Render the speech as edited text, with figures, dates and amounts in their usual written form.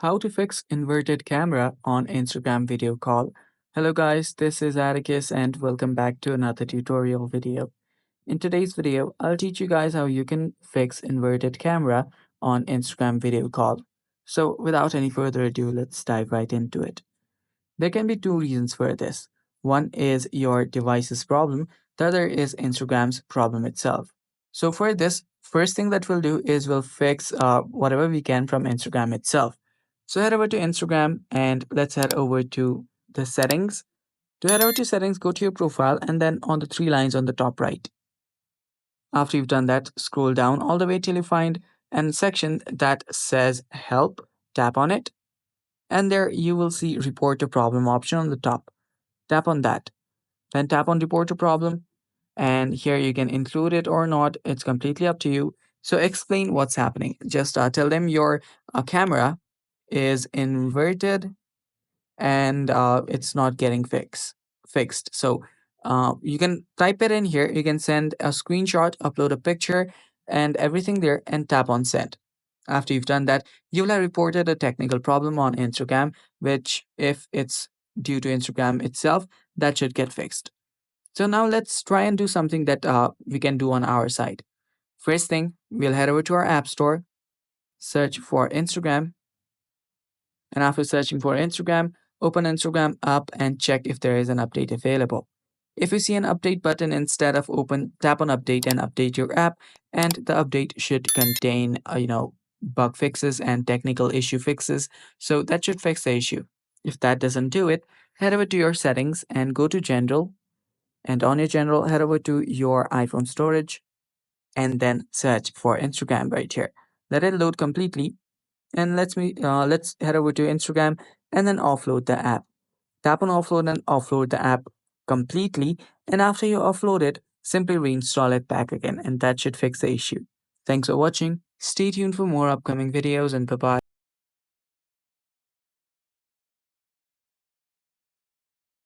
How to fix inverted camera on Instagram video call. Hello guys, this is Atticus and welcome back to another tutorial video. In today's video, I'll teach you guys how you can fix inverted camera on Instagram video call. So without any further ado, let's dive right into it. There can be two reasons for this. One is your device's problem, the other is Instagram's problem itself. So for this, first thing that we'll do is we'll fix whatever we can from Instagram itself. So head over to Instagram and let's head over to the settings. To head over to settings, go to your profile and then on the three lines on the top right. After you've done that, scroll down all the way till you find a section that says help, tap on it, and there you will see report a problem option on the top. Tap on that. Then tap on report a problem. And here you can include it or not. It's completely up to you. So explain what's happening. Just tell them your camera is inverted and it's not getting fixed. So you can type it in here. You can send a screenshot, upload a picture and everything there and tap on send. After you've done that, you will have reported a technical problem on Instagram, which if it's due to Instagram itself, that should get fixed. So now let's try and do something that we can do on our side. First thing, we'll head over to our app store, search for Instagram, and after searching for Instagram, open Instagram up and check if there is an update available. If you see an update button instead of open, tap on update and update your app, and the update should contain, bug fixes and technical issue fixes. So that should fix the issue. If that doesn't do it, head over to your settings and go to general. And on your general, head over to your iPhone storage and then search for Instagram right here. Let it load completely and let's head over to Instagram and then offload the app. Tap on offload and offload the app completely. And after you offload it, simply reinstall it back again, and that should fix the issue. Thanks for watching. Stay tuned for more upcoming videos and bye bye.